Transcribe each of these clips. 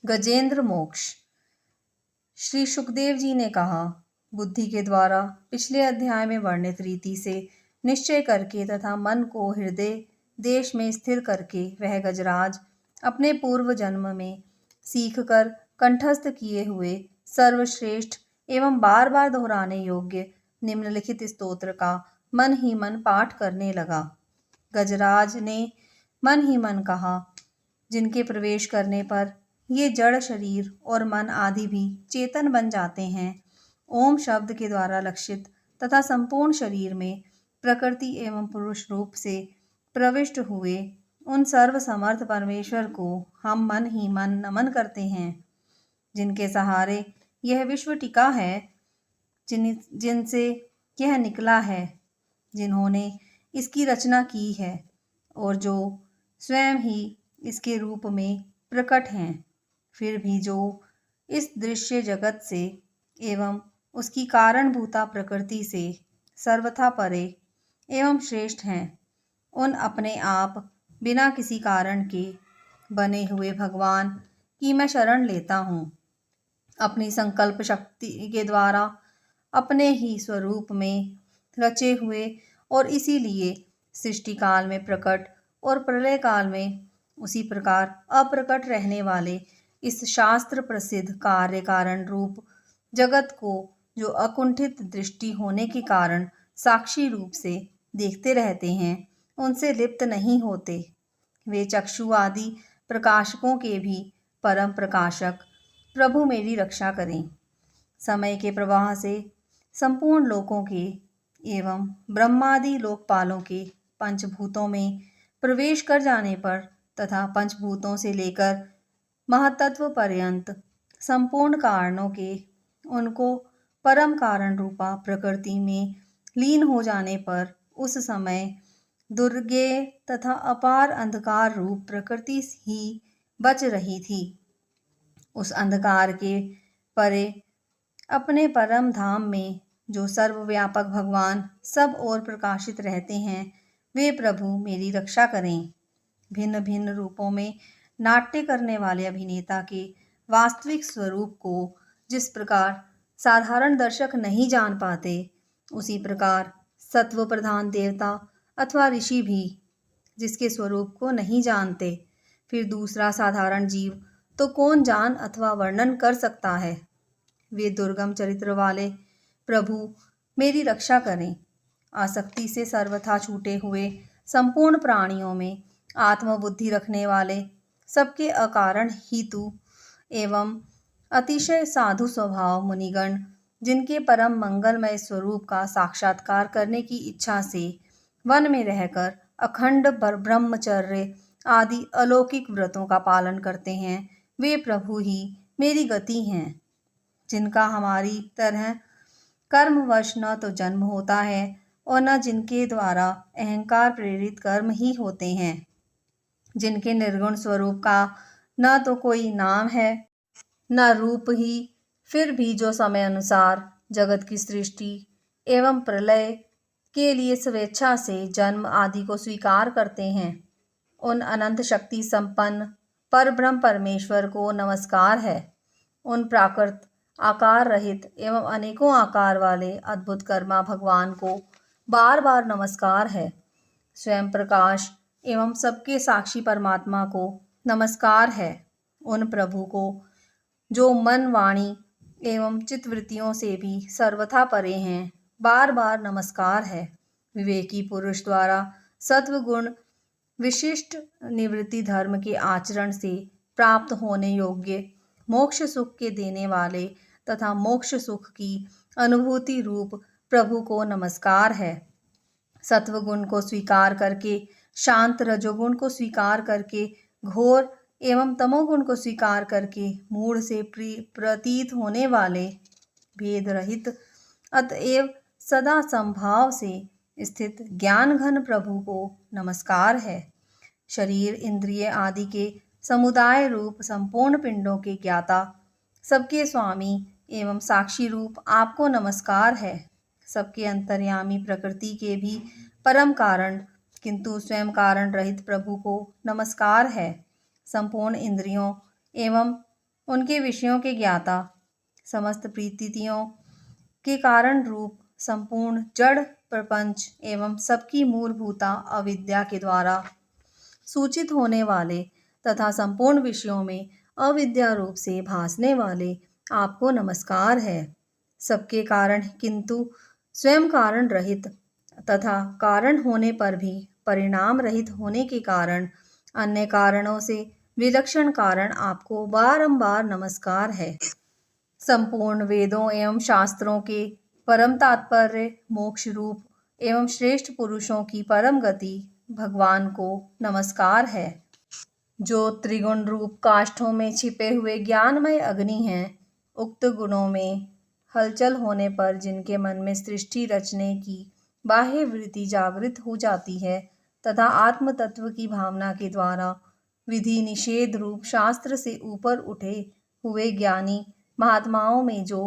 गजेंद्र मोक्ष। श्री सुखदेव जी ने कहा, बुद्धि के द्वारा पिछले अध्याय में वर्णित रीति से निश्चय करके तथा मन को हृदय देश में स्थिर करके वह गजराज अपने पूर्व जन्म में सीख कर कंठस्थ किए हुए सर्वश्रेष्ठ एवं बार बार दोहराने योग्य निम्नलिखित स्तोत्र का मन ही मन पाठ करने लगा। गजराज ने मन ही मन कहा, जिनके प्रवेश करने पर ये जड़ शरीर और मन आदि भी चेतन बन जाते हैं, ओम शब्द के द्वारा लक्षित तथा संपूर्ण शरीर में प्रकृति एवं पुरुष रूप से प्रविष्ट हुए उन सर्व समर्थ परमेश्वर को हम मन ही मन नमन करते हैं, जिनके सहारे यह विश्व टिका है, जिनसे यह निकला है, जिन्होंने इसकी रचना की है और जो स्वयं ही इसके रूप में प्रकट हैं, फिर भी जो इस दृश्य जगत से एवं उसकी कारणभूता प्रकृति से सर्वथा परे एवं श्रेष्ठ हैं, उन अपने आप बिना किसी कारण के बने हुए भगवान की मैं शरण लेता हूँ। अपनी संकल्प शक्ति के द्वारा अपने ही स्वरूप में रचे हुए और इसीलिए सृष्टि काल में प्रकट और प्रलय काल में उसी प्रकार अप्रकट रहने वाले इस शास्त्र प्रसिद्ध कार्य कारण रूप जगत को जो अकुंठित दृष्टि होने के कारण साक्षी रूप से देखते रहते हैं, उनसे लिप्त नहीं होते। वे चक्षु आदि प्रकाशकों के भी परम प्रकाशक प्रभु मेरी रक्षा करें। समय के प्रवाह से संपूर्ण लोकों के एवं ब्रह्मादि लोकपालों के पंचभूतों में प्रवेश कर जाने पर तथा पंचभूतों से लेकर महतत्व पर्यंत संपूर्ण कारणों के उनको परम कारण रूपा प्रकृति में लीन हो जाने पर उस समय दुर्गेय तथा अपार अंधकार रूप प्रकृति ही बच रही थी। उस अंधकार के परे अपने परम धाम में जो सर्वव्यापक भगवान सब ओर प्रकाशित रहते हैं, वे प्रभु मेरी रक्षा करें। भिन्न भिन्न रूपों में नाट्य करने वाले अभिनेता के वास्तविक स्वरूप को जिस प्रकार साधारण दर्शक नहीं जान पाते, उसी प्रकार सत्व प्रधान देवता अथवा ऋषि भी जिसके स्वरूप को नहीं जानते, फिर दूसरा साधारण जीव तो कौन जान अथवा वर्णन कर सकता है। वे दुर्गम चरित्र वाले प्रभु मेरी रक्षा करें। आसक्ति से सर्वथा छूटे हुए संपूर्ण प्राणियों में आत्मबुद्धि रखने वाले, सबके अकारण हितु एवं अतिशय साधु स्वभाव मुनिगण, जिनके परम मंगलमय स्वरूप का साक्षात्कार करने की इच्छा से वन में रहकर अखंड ब्रह्मचर्य आदि अलौकिक व्रतों का पालन करते हैं, वे प्रभु ही मेरी गति हैं। जिनका हमारी तरह कर्मवश न तो जन्म होता है और न जिनके द्वारा अहंकार प्रेरित कर्म ही होते हैं, जिनके निर्गुण स्वरूप का न तो कोई नाम है न रूप ही, फिर भी जो समय अनुसार जगत की सृष्टि एवं प्रलय के लिए स्वेच्छा से जन्म आदि को स्वीकार करते हैं, उन अनंत शक्ति संपन्न परब्रह्म परमेश्वर को नमस्कार है। उन प्राकृत आकार रहित एवं अनेकों आकार वाले अद्भुत कर्मा भगवान को बार बार नमस्कार है। स्वयं प्रकाश एवं सबके साक्षी परमात्मा को नमस्कार है। उन प्रभु को जो मन वाणी एवं चित्तवृत्तियों से भी सर्वथा परे हैं, बार बार नमस्कार है। विवेकी पुरुष द्वारा सत्व गुण विशिष्ट निवृत्ति धर्म के आचरण से प्राप्त होने योग्य मोक्ष सुख के देने वाले तथा मोक्ष सुख की अनुभूति रूप प्रभु को नमस्कार है। सत्वगुण को स्वीकार करके, शांत रजोगुण को स्वीकार करके, घोर एवं तमोगुण को स्वीकार करके मूढ़ से प्रतीत होने वाले भेद रहित अतएव सदा संभाव से स्थित ज्ञान घन प्रभु को नमस्कार है। शरीर इंद्रिय आदि के समुदाय रूप संपूर्ण पिंडों के ज्ञाता, सबके स्वामी एवं साक्षी रूप आपको नमस्कार है। सबके अंतर्यामी प्रकृति के भी परम कारण किंतु स्वयं कारण रहित प्रभु को नमस्कार है। संपूर्ण इंद्रियों एवं उनके विषयों के ज्ञाता, समस्त प्रतीतियों के कारण रूप, संपूर्ण जड़ प्रपंच एवं सबकी मूलभूता अविद्या के द्वारा सूचित होने वाले तथा संपूर्ण विषयों में अविद्या रूप से भासने वाले आपको नमस्कार है। सबके कारण किंतु स्वयं कारण रहित तथा कारण होने पर भी परिणाम रहित होने के कारण अन्य कारणों से विलक्षण कारण आपको बारंबार नमस्कार है। संपूर्ण वेदों एवं शास्त्रों के परम तात्पर्य, मोक्ष रूप एवं श्रेष्ठ पुरुषों की परम गति भगवान को नमस्कार है। जो त्रिगुण रूप काष्ठों में छिपे हुए ज्ञानमय अग्नि हैं, उक्त गुणों में हलचल होने पर जिनके मन में सृष्टि रचने की बाह्य वृत्ति जागृत हो जाती है तथा आत्म तत्व की भावना के द्वारा विधि निषेध रूप शास्त्र से ऊपर उठे हुए ज्ञानी महात्माओं में जो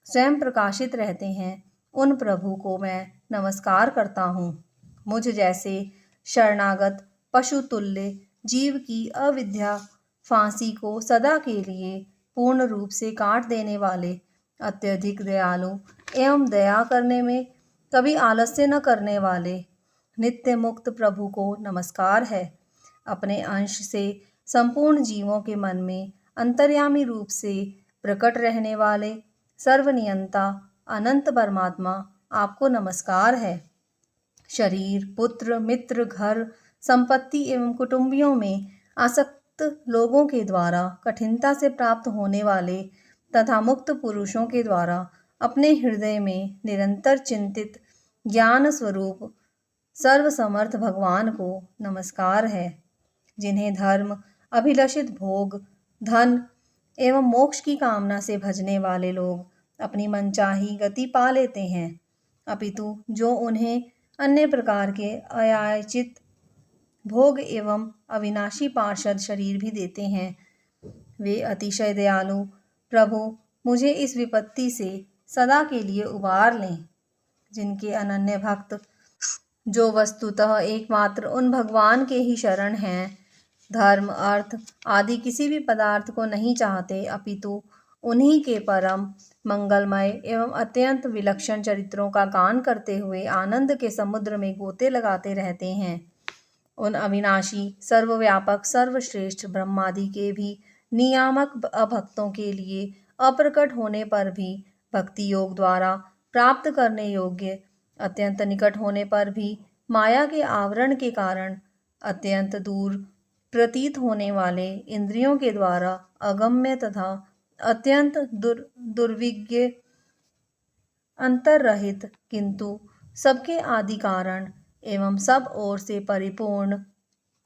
स्वयं प्रकाशित रहते हैं, उन प्रभु को मैं नमस्कार करता हूँ। मुझ जैसे शरणागत पशु तुल्य जीव की अविद्या फांसी को सदा के लिए पूर्ण रूप से काट देने वाले अत्यधिक दयालु एवं दया करने में कभी आलस्य न करने वाले नित्य मुक्त प्रभु को नमस्कार है। अपने अंश से संपूर्ण जीवों के मन में अंतर्यामी रूप से प्रकट रहने वाले सर्वनियंता अनंत परमात्मा आपको नमस्कार है। शरीर, पुत्र, मित्र, घर, संपत्ति एवं कुटुंबियों में आसक्त लोगों के द्वारा कठिनता से प्राप्त होने वाले तथा मुक्त पुरुषों के द्वारा अपने हृदय में निरंतर चिंतित ज्ञान स्वरूप सर्वसमर्थ भगवान को नमस्कार है। जिन्हें धर्म, अभिलषित भोग, धन एवं मोक्ष की कामना से भजने वाले लोग अपनी मनचाही गति पा लेते हैं, अपितु जो उन्हें अन्य प्रकार के अयाचित भोग एवं अविनाशी पार्षद शरीर भी देते हैं, वे अतिशय दयालु प्रभु मुझे इस विपत्ति से सदा के लिए उबार लें। जिनके अनन्य भक्त जो वस्तुतः एकमात्र उन भगवान के ही शरण हैं, धर्म, अर्थ आदि किसी भी पदार्थ को नहीं चाहते, अपितु उन्हीं के परम मंगलमय एवं अत्यंत विलक्षण चरित्रों का गान करते हुए आनंद के समुद्र में गोते लगाते रहते हैं, उन अविनाशी, सर्वव्यापक, सर्वश्रेष्ठ ब्रह्मादि के भी नियामक अभक्तों के लिए अप्रकट होने पर भी भक्ति योग द्वारा प्राप्त करने योग्य, अत्यंत निकट होने पर भी माया के आवरण के कारण अत्यंत दूर प्रतीत होने वाले, इंद्रियों के द्वारा अगम्य तथा अत्यंत दुर्विज्ञ, अंतररहित किंतु सबके आदि कारण एवं सब ओर से परिपूर्ण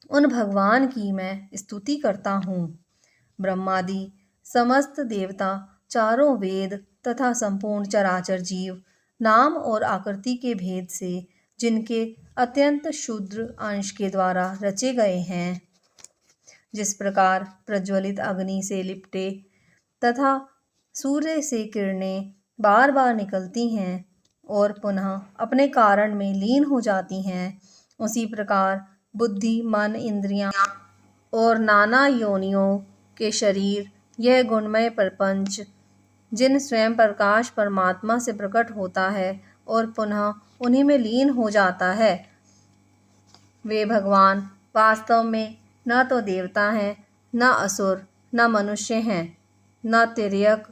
उन भगवान की मैं स्तुति करता हूँ। ब्रह्मादि समस्त देवता, चारों वेद तथा संपूर्ण चराचर जीव नाम और आकृति के भेद से जिनके अत्यंत क्षुद्र अंश के द्वारा रचे गए हैं, जिस प्रकार प्रज्वलित अग्नि से लिपटे तथा सूर्य से किरणें बार बार निकलती हैं और पुनः अपने कारण में लीन हो जाती हैं, उसी प्रकार बुद्धि, मन, इंद्रियां और नाना योनियों के शरीर, यह गुणमय प्रपंच जिन स्वयं प्रकाश परमात्मा से प्रकट होता है और पुनः उन्हीं में लीन हो जाता है, वे भगवान वास्तव में न तो देवता हैं, न असुर, न मनुष्य हैं, न तिर्यक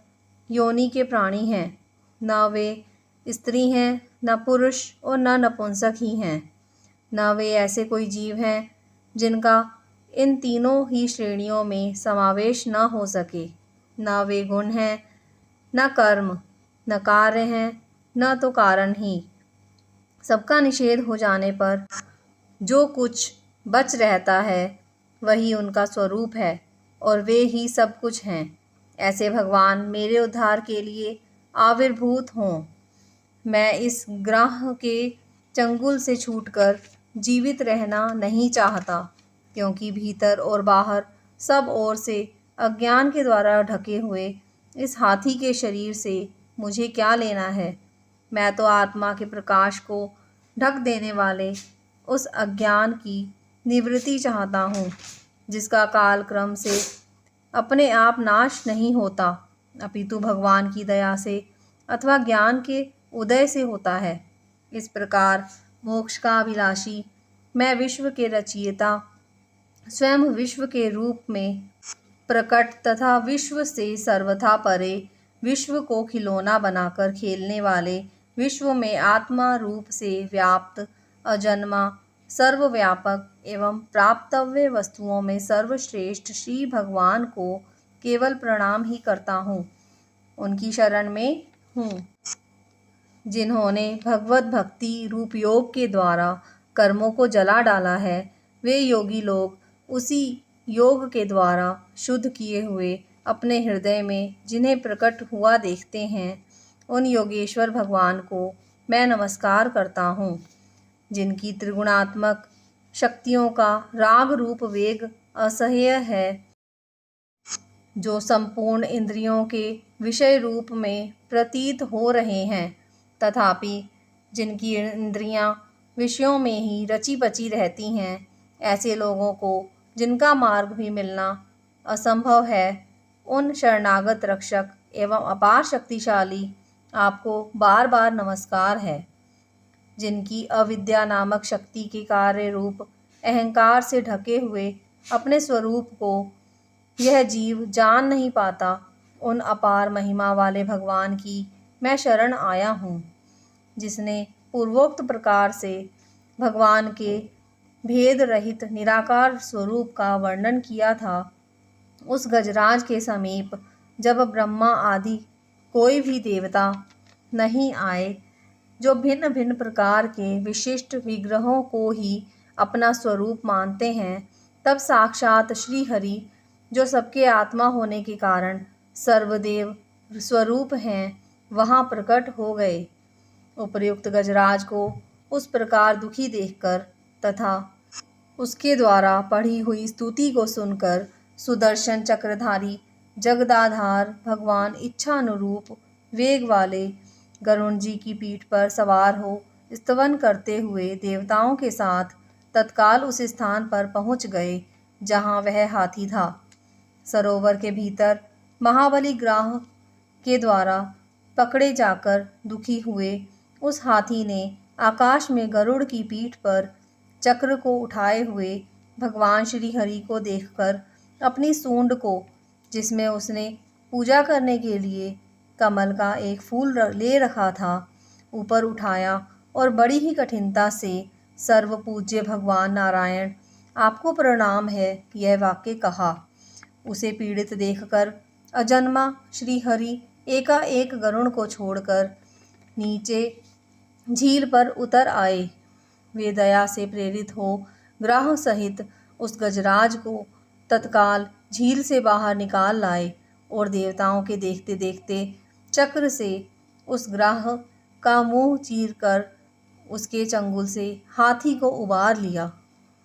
योनि के प्राणी हैं, न वे स्त्री हैं, न पुरुष और न नपुंसक ही हैं, न वे ऐसे कोई जीव हैं जिनका इन तीनों ही श्रेणियों में समावेश न हो सके, न वे गुण हैं, न कर्म, न कार्य हैं, न तो कारण ही। सबका निषेध हो जाने पर जो कुछ बच रहता है वही उनका स्वरूप है और वे ही सब कुछ हैं। ऐसे भगवान मेरे उद्धार के लिए आविर्भूत हों। मैं इस ग्रह के चंगुल से छूटकर जीवित रहना नहीं चाहता, क्योंकि भीतर और बाहर सब ओर से अज्ञान के द्वारा ढके हुए इस हाथी के शरीर से मुझे क्या लेना है। मैं तो आत्मा के प्रकाश को ढक देने वाले उस अज्ञान की निवृत्ति चाहता हूँ, जिसका काल क्रम से अपने आप नाश नहीं होता, अपितु भगवान की दया से अथवा ज्ञान के उदय से होता है। इस प्रकार मोक्ष का अभिलाषी मैं विश्व के रचयिता स्वयं विश्व के रूप में प्रकट तथा विश्व से सर्वथा परे विश्व को खिलौना बनाकर खेलने वाले विश्व में आत्मा रूप से व्याप्त अजन्मा सर्वव्यापक एवं प्राप्तव्य वस्तुओं में सर्वश्रेष्ठ श्री भगवान को केवल प्रणाम ही करता हूँ। उनकी शरण में हूँ जिन्होंने भगवत भक्ति रूप योग के द्वारा कर्मों को जला डाला है। वे योगी लोग उसी योग के द्वारा शुद्ध किए हुए अपने हृदय में जिन्हें प्रकट हुआ देखते हैं, उन योगेश्वर भगवान को मैं नमस्कार करता हूँ, जिनकी त्रिगुणात्मक शक्तियों का राग रूप वेग असह्य है, जो संपूर्ण इंद्रियों के विषय रूप में प्रतीत हो रहे हैं, तथापि जिनकी इंद्रियां विषयों में ही रची बची रहती हैं। ऐसे लोगों को जिनका मार्ग भी मिलना असंभव है, उन शरणागत रक्षक एवं अपार शक्तिशाली आपको बार बार नमस्कार है, जिनकी अविद्या नामक शक्ति के कार्य रूप अहंकार से ढके हुए अपने स्वरूप को यह जीव जान नहीं पाता। उन अपार महिमा वाले भगवान की मैं शरण आया हूँ, जिसने पूर्वोक्त प्रकार से भगवान के भेद रहित निराकार स्वरूप का वर्णन किया था। उस गजराज के समीप जब ब्रह्मा आदि कोई भी देवता नहीं आए, जो भिन्न भिन्न प्रकार के विशिष्ट विग्रहों को ही अपना स्वरूप मानते हैं, तब साक्षात श्री हरि, जो सबके आत्मा होने के कारण सर्वदेव स्वरूप हैं, वहाँ प्रकट हो गए। उपर्युक्त गजराज को उस प्रकार दुखी देखकर तथा उसके द्वारा पढ़ी हुई स्तुति को सुनकर सुदर्शन चक्रधारी जगदाधार भगवान इच्छानुरूप वेग वाले गरुण जी की पीठ पर सवार हो स्तवन करते हुए देवताओं के साथ तत्काल उस स्थान पर पहुंच गए जहां वह हाथी था। सरोवर के भीतर महाबली ग्राह के द्वारा पकड़े जाकर दुखी हुए उस हाथी ने आकाश में गरुड़ की पीठ पर चक्र को उठाए हुए भगवान श्री हरि को देखकर अपनी सूंड को, जिसमें उसने पूजा करने के लिए कमल का एक फूल ले रखा था, ऊपर उठाया और बड़ी ही कठिनता से सर्वपूज्य भगवान नारायण आपको प्रणाम है यह वाक्य कहा। उसे पीड़ित देखकर अजन्मा श्री हरि एकाएक गरुड़ को छोड़कर नीचे झील पर उतर आए। वे दया से प्रेरित हो ग्राह सहित उस गजराज को तत्काल झील से बाहर निकाल लाए और देवताओं के देखते देखते चक्र से उस ग्राह का मुंह चीरकर उसके चंगुल से हाथी को उबार लिया।